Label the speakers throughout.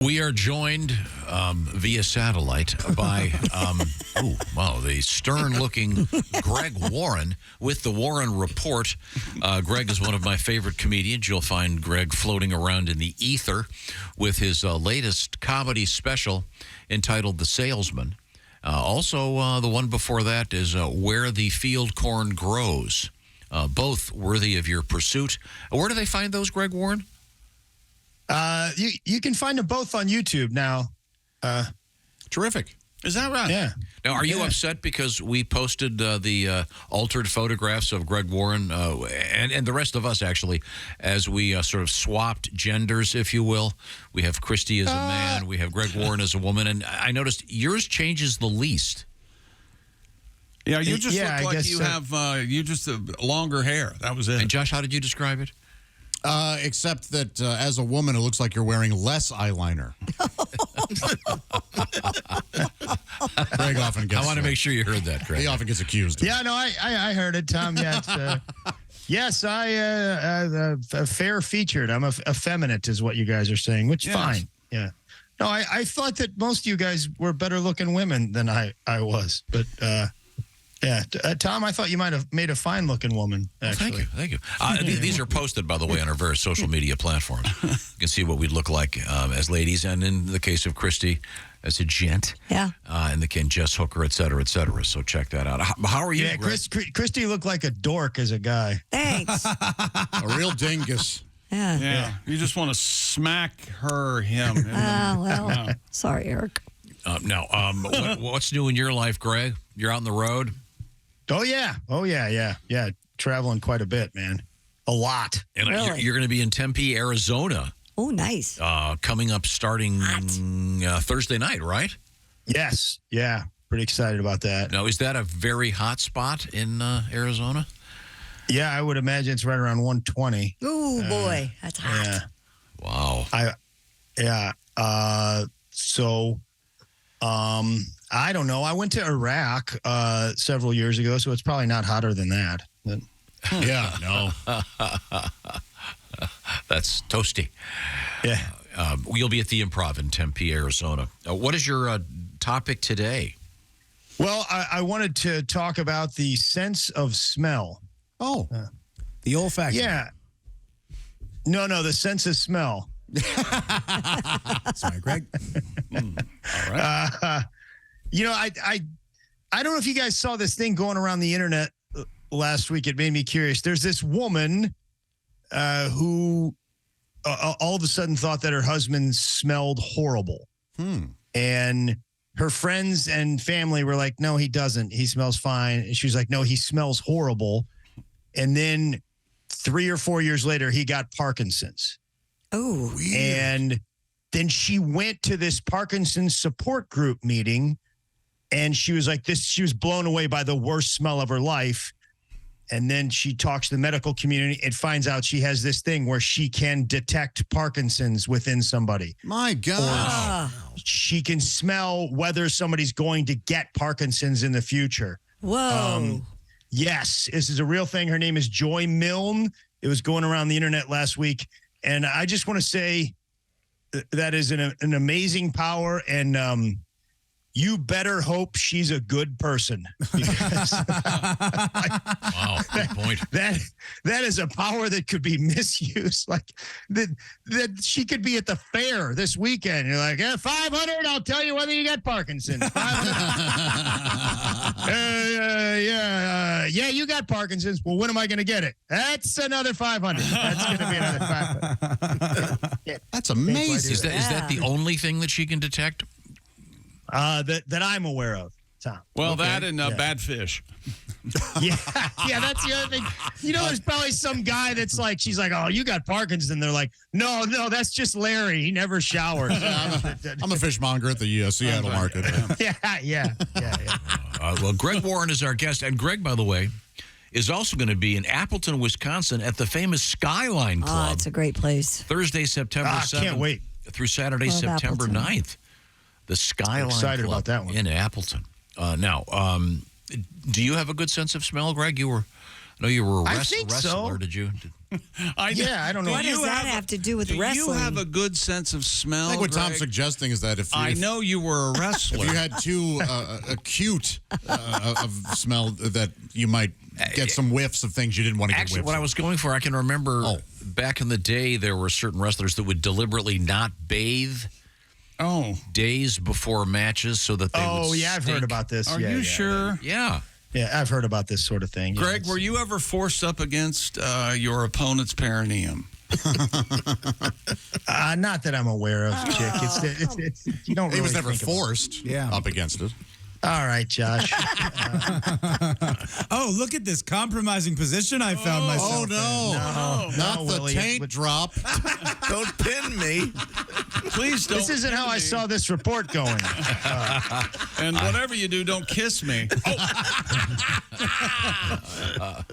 Speaker 1: We are joined via satellite by, the stern-looking Greg Warren with the Warren Report. Greg is one of my favorite comedians. You'll find Greg floating around in the ether with his latest comedy special entitled The Salesman. Also, the one before that is Where the Field Corn Grows. Both worthy of your pursuit. Where do they find those, Greg Warren?
Speaker 2: You can find them both on YouTube now.
Speaker 3: Terrific.
Speaker 4: Is that right?
Speaker 2: Yeah.
Speaker 1: Now, are you upset because we posted the altered photographs of Greg Warren and the rest of us, actually, as we sort of swapped genders, if you will? We have Christy as a man. We have Greg Warren as a woman. And I noticed yours changes the least.
Speaker 4: Yeah, you just look like you
Speaker 2: so.
Speaker 4: have you just longer hair. That was it.
Speaker 1: And, Josh, how did you describe it?
Speaker 3: Except that as a woman, it looks like you're wearing less eyeliner. Greg often gets.
Speaker 1: I want to make sure you heard that, Greg.
Speaker 3: He often gets accused.
Speaker 2: Yeah, no, I heard it, Tom. Yeah, it's, yes, I fair featured. I'm effeminate, is what you guys are saying, which fine. Yeah. No, I thought that most of you guys were better looking women than I was, but. Yeah, Tom, I thought you might have made a fine-looking woman, actually.
Speaker 1: Thank you. These are posted, by the way, on our various social media platforms. You can see what we look like as ladies, and in the case of Christy, as a gent.
Speaker 5: Yeah.
Speaker 1: And Jess Hooker, et cetera, et cetera. So check that out. How are you,
Speaker 2: Yeah, Christy looked like a dork as a guy.
Speaker 5: Thanks.
Speaker 3: A real dingus.
Speaker 5: Yeah.
Speaker 4: You just want to smack him.
Speaker 5: Sorry, Eric.
Speaker 1: What's new in your life, Greg? You're out on the road?
Speaker 2: Oh, yeah. Traveling quite a bit, man. A lot.
Speaker 1: And
Speaker 5: Really?
Speaker 1: you're going to be in Tempe, Arizona.
Speaker 5: Oh, nice.
Speaker 1: Coming up starting Thursday night, right?
Speaker 2: Yes. Yeah. Pretty excited about that.
Speaker 1: Now, is that a very hot spot in Arizona?
Speaker 2: Yeah, I would imagine it's right around 120.
Speaker 5: Oh, boy. That's hot.
Speaker 2: Yeah. I don't know. I went to Iraq several years ago, so it's probably not hotter than that.
Speaker 3: Yeah, no.
Speaker 1: That's toasty.
Speaker 2: Yeah.
Speaker 1: You'll be at the Improv in Tempe, Arizona. What is your topic today?
Speaker 2: Well, I wanted to talk about the sense of smell.
Speaker 3: Oh, the olfactory.
Speaker 2: Yeah. No, the sense of smell.
Speaker 3: Sorry, Greg.
Speaker 4: All right.
Speaker 2: I don't know if you guys saw this thing going around the internet last week. It made me curious. There's this woman who all of a sudden thought that her husband smelled horrible. And her friends and family were like, no, he doesn't. He smells fine. And she was like, no, he smells horrible. And then 3 or 4 years later, he got Parkinson's.
Speaker 5: Oh,
Speaker 3: weird.
Speaker 2: And then she went to this Parkinson's support group meeting, and she was like she was blown away by the worst smell of her life. And then she talks to the medical community and finds out she has this thing where she can detect Parkinson's within somebody.
Speaker 3: My God.
Speaker 2: She can smell whether somebody's going to get Parkinson's in the future.
Speaker 5: Whoa.
Speaker 2: Yes, this is a real thing. Her name is Joy Milne. It was going around the internet last week. And I just want to say that is an amazing power. And you better hope she's a good person. Because,
Speaker 1: Wow, good point.
Speaker 2: That is a power that could be misused. Like that she could be at the fair this weekend. You're like, 500. I'll tell you whether you got Parkinson's. 500. Yeah, you got Parkinson's. Well, when am I going to get it? That's another 500. That's going to be another 500.
Speaker 3: That's amazing.
Speaker 1: Is that the only thing that she can detect?
Speaker 2: That I'm aware of, Tom.
Speaker 4: Well, that and bad fish.
Speaker 2: Yeah, that's the other thing. There's probably some guy that's like, she's like, oh, you got Parkinson's. They're like, no, that's just Larry. He never showers.
Speaker 3: I'm a fishmonger at the Seattle market.
Speaker 2: Yeah.
Speaker 1: Well, Greg Warren is our guest. And Greg, by the way, is also going to be in Appleton, Wisconsin at the famous Skyline Club.
Speaker 5: Oh, it's a great place.
Speaker 1: Thursday, September 7th.
Speaker 2: Can't wait.
Speaker 1: Through Saturday,
Speaker 5: Love
Speaker 1: September
Speaker 5: Appleton.
Speaker 1: 9th. The Skyline
Speaker 2: excited
Speaker 1: Club
Speaker 2: about that one.
Speaker 1: in Appleton. Now, do you have a good sense of smell, Greg? I know you were a
Speaker 2: I think
Speaker 1: wrestler.
Speaker 2: so.
Speaker 1: Did you?
Speaker 4: I
Speaker 2: don't know.
Speaker 5: What does that have to do with wrestling?
Speaker 4: You have a good sense of smell.
Speaker 3: I think what
Speaker 4: Greg?
Speaker 3: Tom's suggesting is that if
Speaker 4: I know you were a wrestler.
Speaker 3: if you had too acute of smell, that you might get some whiffs of things you didn't want to get
Speaker 1: Actually,
Speaker 3: whiffs
Speaker 1: what I
Speaker 3: of.
Speaker 1: was going for, I can remember back in the day, there were certain wrestlers that would deliberately not bathe days before matches so that they would
Speaker 2: I've heard
Speaker 1: stink.
Speaker 2: about this.
Speaker 4: Are you sure?
Speaker 1: Yeah.
Speaker 2: Yeah, I've heard about this sort of thing.
Speaker 4: Greg, were you ever forced up against your opponent's perineum?
Speaker 2: Not that I'm aware of, Chick. It's you don't.
Speaker 3: He
Speaker 2: Really
Speaker 3: was never
Speaker 2: think about it.
Speaker 3: forced up against it.
Speaker 2: All right, Josh.
Speaker 6: Oh, look at this compromising position I found myself.
Speaker 3: Oh, no. Not the
Speaker 2: Willie.
Speaker 3: taint drop.
Speaker 7: Don't pin me.
Speaker 4: Please don't.
Speaker 2: This isn't how I saw this report going.
Speaker 4: And whatever you do, don't kiss me.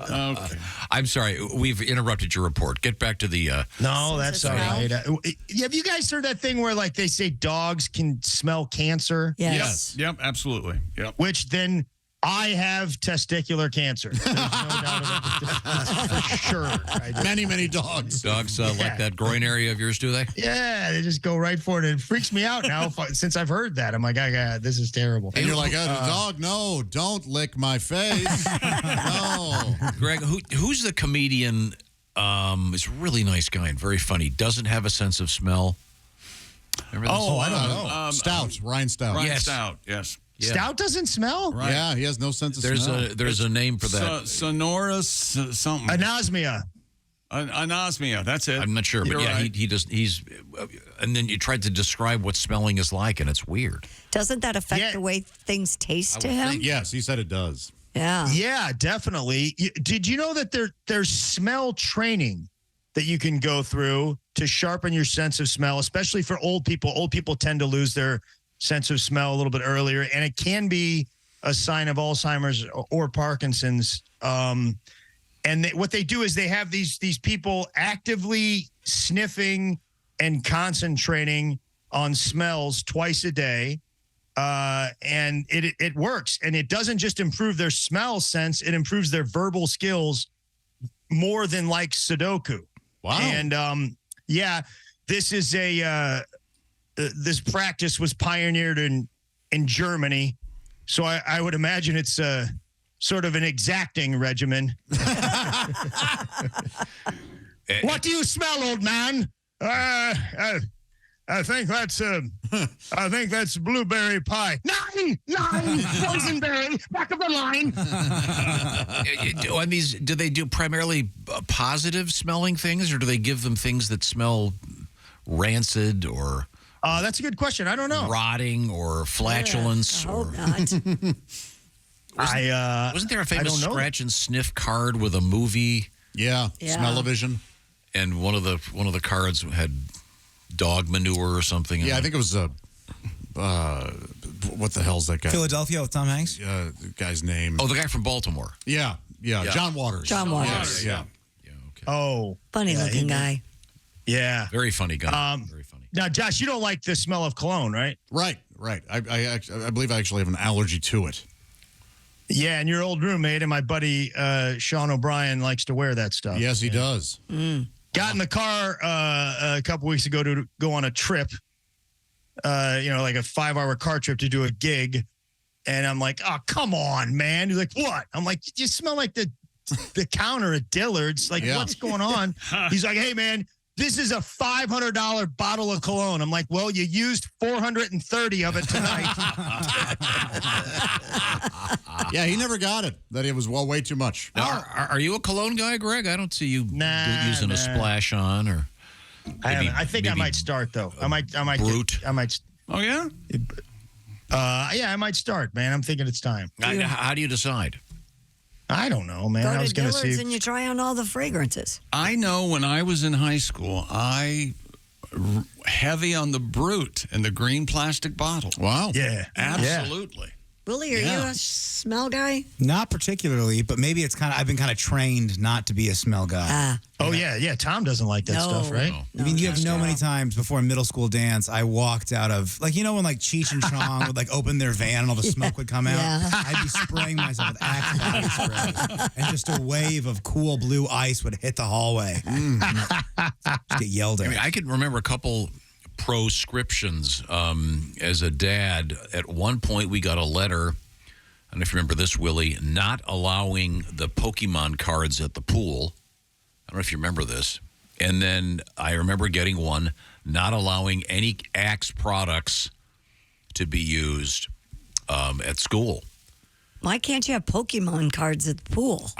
Speaker 4: Okay.
Speaker 1: I'm sorry. We've interrupted your report. Get back to the...
Speaker 2: No, that's all right. Have you guys heard that thing where, like, they say dogs can smell cancer?
Speaker 5: Yes.
Speaker 4: Yep, absolutely. Yep.
Speaker 2: Which then I have testicular cancer. There's no doubt about it. For sure. I do.
Speaker 3: Many, many dogs.
Speaker 1: Dogs like that groin area of yours, do they?
Speaker 2: Yeah, they just go right for it. And it freaks me out now since I've heard that. I'm like, this is terrible.
Speaker 3: And you're like, dog, no, don't lick my face. No.
Speaker 1: Greg, who's the comedian? Is a really nice guy and very funny. Doesn't have a sense of smell. Remember this?
Speaker 2: I don't know.
Speaker 3: Stout, Ryan Stout.
Speaker 4: Ryan
Speaker 1: Yes.
Speaker 4: Stout, yes.
Speaker 1: Yeah.
Speaker 2: Stout doesn't smell?
Speaker 4: Right.
Speaker 3: Yeah, he has no sense of smell.
Speaker 1: There's a name for that.
Speaker 4: Sonorous something.
Speaker 2: Anosmia.
Speaker 4: Anosmia, that's it.
Speaker 1: I'm not sure, but
Speaker 4: You're
Speaker 1: yeah,
Speaker 4: right.
Speaker 1: he does. He's, and then you tried to describe what smelling is like, and it's weird.
Speaker 5: Doesn't that affect
Speaker 2: Yeah.
Speaker 5: the way things taste to
Speaker 1: would
Speaker 5: him?
Speaker 1: think.
Speaker 3: Yes, he said it does.
Speaker 5: Yeah.
Speaker 2: Yeah, definitely. Did you know that there's smell training that you can go through to sharpen your sense of smell, especially for old people? Old people tend to lose their sense of smell a little bit earlier, and it can be a sign of Alzheimer's or Parkinson's. What they do is they have these people actively sniffing and concentrating on smells twice a day. And it works. And it doesn't just improve their smell sense, it improves their verbal skills more than like Sudoku.
Speaker 3: Wow.
Speaker 2: And this is this practice was pioneered in Germany. So I would imagine it's sort of an exacting regimen. What do you smell, old man? I think that's blueberry pie. Nine, boysenberry, back of the line.
Speaker 1: On these, do they do primarily positive smelling things, or do they give them things that smell rancid or
Speaker 2: That's a good question. I don't know.
Speaker 1: rotting or flatulence?
Speaker 5: I
Speaker 1: Or
Speaker 5: hope not.
Speaker 1: wasn't there a famous
Speaker 2: don't know.
Speaker 1: scratch and sniff card with a movie,
Speaker 3: Yeah,
Speaker 5: Yeah.
Speaker 3: smell-o-vision.
Speaker 1: and one of the cards had dog manure or something?
Speaker 3: Yeah, I think it was what the hell's that guy?
Speaker 6: Philadelphia with Tom Hanks.
Speaker 3: The guy's name.
Speaker 1: Oh, the guy from Baltimore.
Speaker 3: Yeah, John Waters.
Speaker 5: John Waters.
Speaker 3: Yeah.
Speaker 1: Yeah, okay.
Speaker 2: Oh,
Speaker 5: Funny looking guy.
Speaker 2: yeah.
Speaker 1: Very funny guy. Very funny.
Speaker 2: Now, Josh, you don't like the smell of cologne, right?
Speaker 3: Right. I believe I actually have an allergy to it.
Speaker 2: Yeah, and your old roommate and my buddy Sean O'Brien likes to wear that stuff.
Speaker 3: Yes, he does.
Speaker 2: Got in the car a couple weeks ago to go on a trip, like a 5-hour car trip to do a gig. And I'm like, oh, come on, man. He's like, what? I'm like, you smell like the counter at Dillard's. Like,
Speaker 3: Yeah.
Speaker 2: what's going on? He's like, hey, man, this is a $500 bottle of cologne. I'm like, well, you used 430 of it tonight.
Speaker 3: Yeah, he never got it. That it was way too much.
Speaker 1: Now, are you a cologne guy, Greg? I don't see you using
Speaker 2: Nah.
Speaker 1: a splash on or.
Speaker 2: I think I
Speaker 1: maybe
Speaker 2: might start though. I might.
Speaker 1: Brute.
Speaker 4: Oh, yeah?
Speaker 2: Yeah, I might start, man. I'm thinking it's time.
Speaker 1: How do you decide?
Speaker 2: I don't know, man. I
Speaker 5: Go
Speaker 2: was
Speaker 5: to
Speaker 2: going to
Speaker 5: Dillard's
Speaker 2: see.
Speaker 5: and you try on all the fragrances.
Speaker 4: I know when I was in high school, heavy on the Brute and the green plastic bottle.
Speaker 3: Wow.
Speaker 2: Yeah,
Speaker 4: Absolutely.
Speaker 5: Willie, are you a smell guy?
Speaker 6: Not particularly, but maybe I've been kind of trained not to be a smell guy.
Speaker 2: Oh, yeah. Tom doesn't like that stuff, right?
Speaker 6: I mean, you have many times before a middle school dance, I walked out of, when Cheech and Chong would open their van and all the smoke would come out?
Speaker 5: Yeah.
Speaker 6: I'd be spraying myself with Axe body spray. And just a wave of cool blue ice would hit the hallway. Just get yelled at.
Speaker 1: I mean, I can remember a couple proscriptions as a dad. At one point, we got a letter, I don't know if you remember this, Willie, not allowing the Pokemon cards at the pool. I don't know if you remember this. And then I remember getting one not allowing any Axe products to be used at school.
Speaker 5: Why can't you have Pokemon cards at the pool?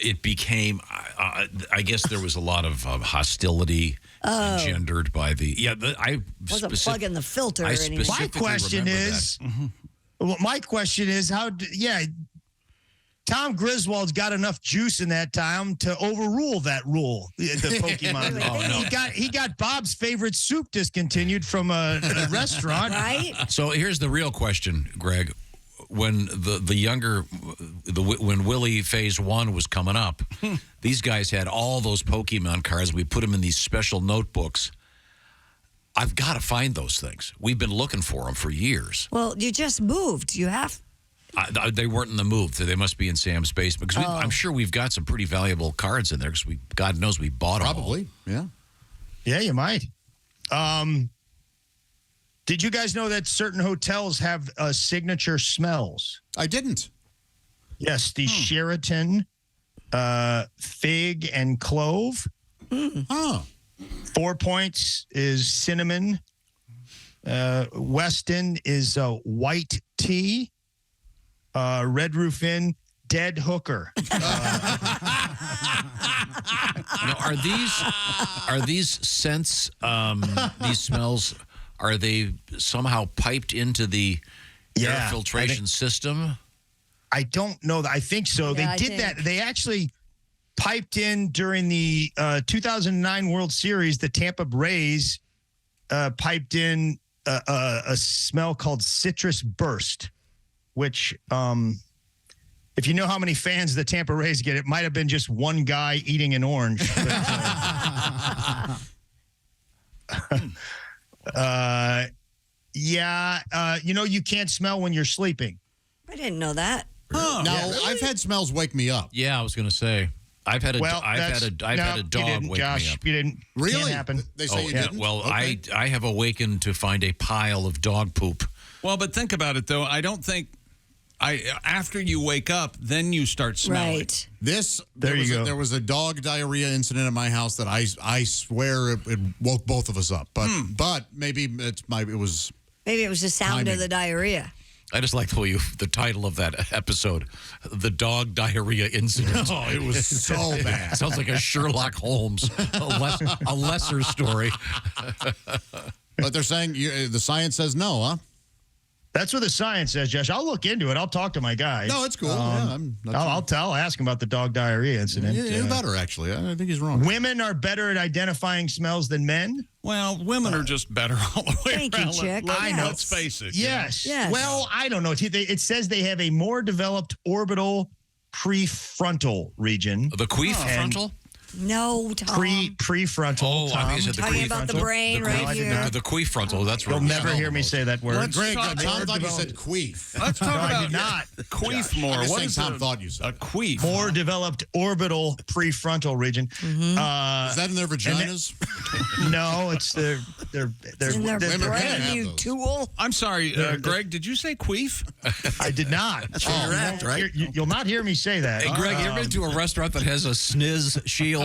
Speaker 1: It became, I guess there was a lot of hostility engendered by the,
Speaker 5: Wasn't plugging the filter
Speaker 1: I
Speaker 5: anymore.
Speaker 2: My question is, Tom Griswold's got enough juice in that time to overrule that rule, the Pokemon rule. He got Bob's favorite soup discontinued from a restaurant.
Speaker 5: Right?
Speaker 1: So here's the real question, Greg. When when Willie Phase 1 was coming up, these guys had all those Pokemon cards. We put them in these special notebooks. I've got to find those things. We've been looking for them for years.
Speaker 5: Well, you just moved. You have.
Speaker 1: They weren't in the move. They must be in Sam's basement because I'm sure we've got some pretty valuable cards in there because God knows we bought them.
Speaker 3: Probably, yeah.
Speaker 2: Yeah, you might. Did you guys know that certain hotels have signature smells?
Speaker 3: I didn't.
Speaker 2: Yes, the Sheraton, fig and clove.
Speaker 3: Oh.
Speaker 2: 4 Points is cinnamon. Westin is white tea. Red Roof Inn, dead hooker.
Speaker 1: Are these scents, these smells, are they somehow piped into the air filtration system?
Speaker 2: I don't know that. I think so.
Speaker 5: Yeah,
Speaker 2: They did that. They actually piped in during the 2009 World Series. The Tampa Rays piped in a smell called Citrus Burst, which, if you know how many fans the Tampa Rays get, it might have been just one guy eating an orange. You can't smell when you're sleeping.
Speaker 5: I didn't know that.
Speaker 3: Now, I've had smells wake me up.
Speaker 1: Yeah, I was going to say. I've had a dog wake
Speaker 2: Josh,
Speaker 1: me up.
Speaker 2: You didn't.
Speaker 3: Really?
Speaker 2: Can't happen.
Speaker 3: They say you didn't?
Speaker 1: Well,
Speaker 3: Okay.
Speaker 1: I have awakened to find a pile of dog poop.
Speaker 4: Well, but think about it, though. I don't think after you wake up, then you start smelling.
Speaker 5: Right.
Speaker 3: There was a dog diarrhea incident at my house that I swear it woke both of us up. But maybe it was
Speaker 5: Maybe it was the sound
Speaker 3: Timing.
Speaker 5: of the diarrhea.
Speaker 1: I just like the title of that episode, The Dog Diarrhea Incident.
Speaker 3: Oh, it was so bad.
Speaker 1: Sounds like a Sherlock Holmes, a lesser story.
Speaker 3: But they're saying the science says no, huh?
Speaker 2: That's what the science says, Josh. I'll look into it. I'll talk to my guy.
Speaker 3: No, it's cool. Yeah,
Speaker 2: I'll ask him about the dog diarrhea incident.
Speaker 3: You're better, actually. I think he's wrong.
Speaker 2: Women are better at identifying smells than men.
Speaker 4: Well, women are just better all the way
Speaker 5: Thank you,
Speaker 4: around.
Speaker 5: Chick.
Speaker 2: I know.
Speaker 4: Let's face it.
Speaker 2: Yes.
Speaker 5: Yes.
Speaker 2: Well, I don't know. It says they have a more developed orbital prefrontal region.
Speaker 1: The queef frontal?
Speaker 5: No, Tom.
Speaker 2: Prefrontal.
Speaker 1: Oh, I
Speaker 2: Tom.
Speaker 1: think you said the
Speaker 5: Talking
Speaker 1: queef
Speaker 5: about the
Speaker 1: frontal.
Speaker 5: brain right here.
Speaker 1: The queef frontal. That's
Speaker 2: You'll
Speaker 1: right.
Speaker 2: never hear me say that word.
Speaker 4: Let's
Speaker 3: Greg,
Speaker 4: talk
Speaker 3: Tom
Speaker 4: about
Speaker 3: thought you said queef.
Speaker 4: Let's talk
Speaker 2: No, I
Speaker 4: about
Speaker 2: did not.
Speaker 4: queef more.
Speaker 3: I'm just
Speaker 4: What
Speaker 3: saying
Speaker 4: is
Speaker 3: Tom
Speaker 4: a-
Speaker 3: thought you said
Speaker 4: a
Speaker 3: it.
Speaker 4: queef?
Speaker 2: More developed orbital prefrontal region.
Speaker 3: Is that in their vaginas?
Speaker 2: No, it's their
Speaker 5: It's in their
Speaker 3: women can't
Speaker 5: brain,
Speaker 3: have
Speaker 5: you
Speaker 3: those.
Speaker 5: tool.
Speaker 4: I'm sorry, Greg, did you say queef?
Speaker 2: I did not. That's
Speaker 7: where you're at, right?
Speaker 2: You'll not hear me say that.
Speaker 1: Hey, Greg, you ever been to a restaurant that has a sniz shield?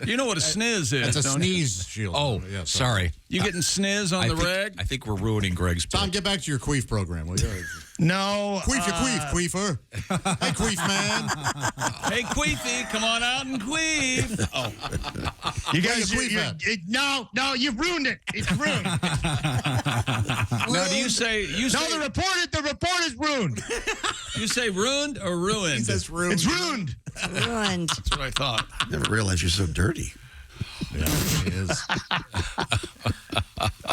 Speaker 4: You know what a sniz is,
Speaker 3: It's a
Speaker 4: don't you?
Speaker 3: sneeze shield.
Speaker 1: Oh,
Speaker 3: Yeah,
Speaker 1: sorry.
Speaker 4: You getting sniz on the reg?
Speaker 1: I think we're ruining Greg's
Speaker 3: Tom,
Speaker 1: pick.
Speaker 3: get back to your queef program, will you?
Speaker 2: No.
Speaker 3: Queef, queefer. Hey, queef man.
Speaker 4: Hey, queefy, come on out and queef. Oh,
Speaker 2: You guys,
Speaker 3: Where you queef at?
Speaker 2: no, you've ruined it. It's ruined.
Speaker 4: now do you say
Speaker 2: The report is ruined.
Speaker 4: you say ruined or ruined?
Speaker 3: That's rude.
Speaker 2: It's ruined.
Speaker 5: Ruined.
Speaker 4: That's what I thought.
Speaker 7: Never realized you're so dirty.
Speaker 3: Yeah, it is.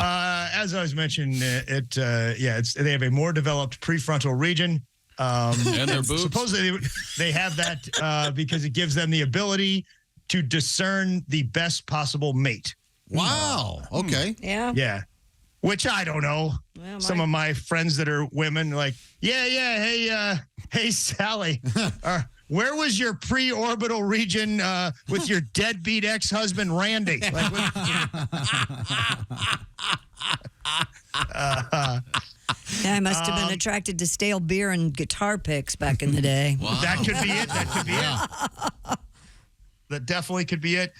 Speaker 2: As I was mentioning, they have a more developed prefrontal region.
Speaker 4: And their boobs.
Speaker 2: Supposedly they have that because it gives them the ability to discern the best possible mate.
Speaker 3: Wow. Okay.
Speaker 5: Yeah.
Speaker 2: Yeah. Which I don't know.
Speaker 5: Well,
Speaker 2: Some of my friends that are women are like, hey, Sally, where was your pre-orbital region with your deadbeat ex-husband, Randy? Like,
Speaker 5: Yeah, I must have been attracted to stale beer and guitar picks back in the day.
Speaker 2: That could be it. That could be it. That definitely could be it.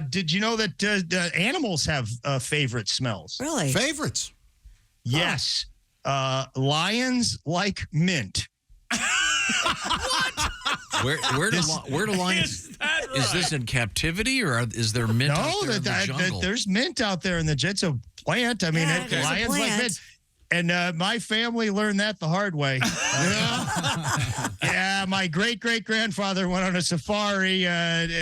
Speaker 2: Did you know that animals have favorite smells?
Speaker 5: Really?
Speaker 3: Favorites.
Speaker 2: Yes. Lions like mint.
Speaker 1: Where do lions? Is this in captivity or is there mint out there in the jungle?
Speaker 2: There's mint out there in the it's a plant. I mean,
Speaker 5: Yeah, there's a
Speaker 2: lions like
Speaker 5: plant.
Speaker 2: mint. And my family learned that the hard way. Yeah, my great-great-grandfather went on a safari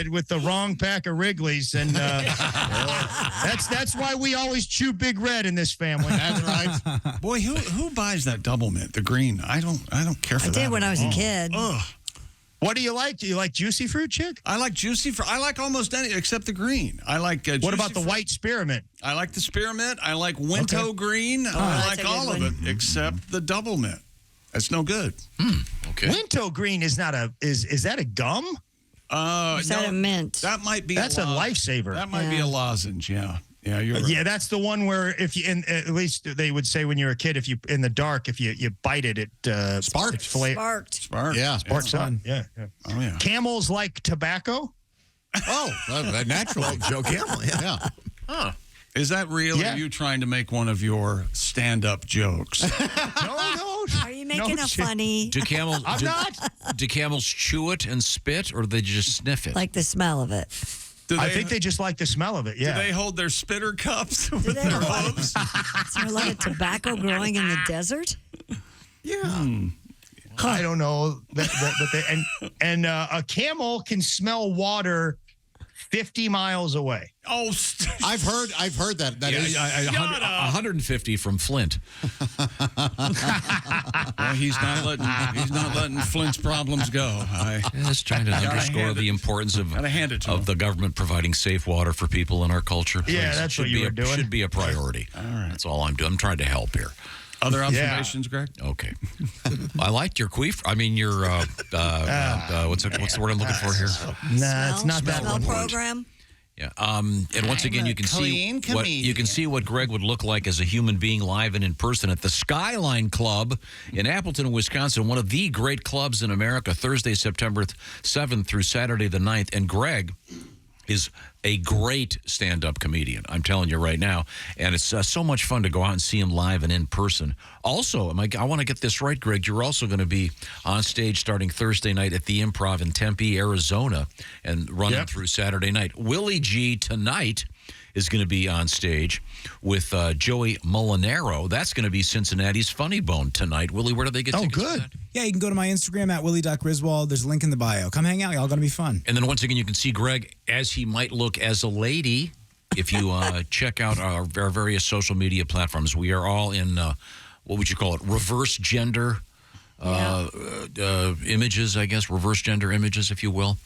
Speaker 2: with the wrong pack of Wrigley's, and that's why we always chew Big Red in this family.
Speaker 3: That's right.
Speaker 4: Boy, who buys that double mint, the green? I don't care for
Speaker 5: I
Speaker 4: that.
Speaker 5: did when I was a kid.
Speaker 4: Ugh.
Speaker 2: What do you like? Do you like juicy fruit, chick?
Speaker 4: I like juicy fruit. I like almost any except the green. I like.
Speaker 2: What about the white spearmint?
Speaker 4: I like the spearmint. I like winter green. I
Speaker 5: that's
Speaker 4: like
Speaker 5: a good
Speaker 4: all of
Speaker 5: one.
Speaker 4: it except the double mint. That's no good.
Speaker 1: Okay.
Speaker 2: Winto green is not a is that a gum?
Speaker 5: Is that a mint?
Speaker 4: That might be.
Speaker 2: That's a lifesaver.
Speaker 4: That might be a lozenge. Yeah. Yeah, you're right.
Speaker 2: Yeah, that's the one where if you, at least they would say when you're a kid, if you in the dark, if you bite it, it
Speaker 3: Sparks.
Speaker 5: Sparked.
Speaker 4: Spark.
Speaker 3: Yeah.
Speaker 2: sparks up.
Speaker 6: fun.
Speaker 2: Yeah.
Speaker 4: Oh yeah.
Speaker 2: Camels like tobacco.
Speaker 3: Oh, naturally.
Speaker 7: Joe Camel, yeah.
Speaker 3: Yeah.
Speaker 4: Is that real?
Speaker 2: Yeah.
Speaker 4: Or are you trying to make one of your stand-up jokes?
Speaker 2: No.
Speaker 5: Are you making
Speaker 2: No
Speaker 5: a
Speaker 2: shit.
Speaker 5: funny?
Speaker 1: Do camels?
Speaker 2: I'm not.
Speaker 1: Do camels chew it and spit, or do they just sniff it?
Speaker 5: Like the smell of it.
Speaker 4: Do
Speaker 2: I think they just like the smell of it.
Speaker 4: do
Speaker 2: Yeah.
Speaker 4: they hold their spitter cups with
Speaker 5: they
Speaker 4: their
Speaker 5: have a lot of-
Speaker 4: hooves?
Speaker 5: Is there a lot of tobacco growing in the desert?
Speaker 2: I don't know, but a camel can smell water 50 miles away.
Speaker 4: Oh,
Speaker 3: I've heard that. That is.
Speaker 1: 150 from Flint.
Speaker 4: well, he's not letting Flint's problems go.
Speaker 1: Just trying to underscore
Speaker 4: hand
Speaker 1: the
Speaker 4: it-
Speaker 1: importance
Speaker 4: gotta hand it to him.
Speaker 1: of the government providing safe water for people in our culture.
Speaker 2: Yeah,
Speaker 1: Please.
Speaker 2: that's
Speaker 1: Should
Speaker 2: what you
Speaker 1: be
Speaker 2: were doing.
Speaker 1: Should be a priority. All right. That's all I'm doing. I'm trying to help here.
Speaker 4: Other observations, Greg?
Speaker 1: Okay. I liked your queef. I mean, your what's the word I'm looking for here?
Speaker 2: Nah, it's not that
Speaker 5: Smell
Speaker 2: one.
Speaker 5: program.
Speaker 1: Yeah. And once again, you can see what Greg would look like as a human being live and in person at the Skyline Club in Appleton, Wisconsin, one of the great clubs in America, Thursday, September 7th through Saturday the 9th. And Greg is a great stand-up comedian. I'm telling you right now. And it's so much fun to go out and see him live and in person. Also, I want to get this right, Greg. You're also going to be on stage starting Thursday night at the Improv in Tempe, Arizona, and running through Saturday night. Willie G tonight is going to be on stage with Joey Molinaro. That's going to be Cincinnati's Funny Bone tonight. Willie, where do they get tickets for
Speaker 2: good.
Speaker 1: that?
Speaker 6: Yeah, you can go to my Instagram at willie.griswold. There's a link in the bio. Come hang out. Y'all going to be fun.
Speaker 1: And then once again, you can see Greg as he might look as a lady if you check out our various social media platforms. We are all in, what would you call it, reverse gender images, I guess, reverse gender images, if you will.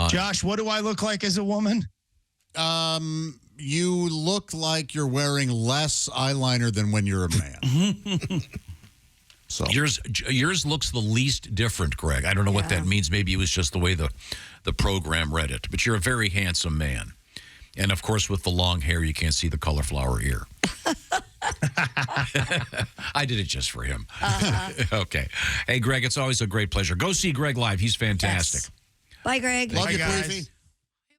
Speaker 2: Josh, what do I look like as a woman?
Speaker 3: You look like you're wearing less eyeliner than when you're a man. So
Speaker 1: Yours looks the least different, Greg. I don't know what that means. Maybe it was just the way the program read it. But you're a very handsome man. And, of course, with the long hair, you can't see the cauliflower ear. I did it just for him. Okay. Hey, Greg, it's always a great pleasure. Go see Greg live. He's fantastic.
Speaker 5: Yes. Bye, Greg.
Speaker 3: love
Speaker 2: Bye,
Speaker 3: you,
Speaker 2: guys.
Speaker 3: Queefy.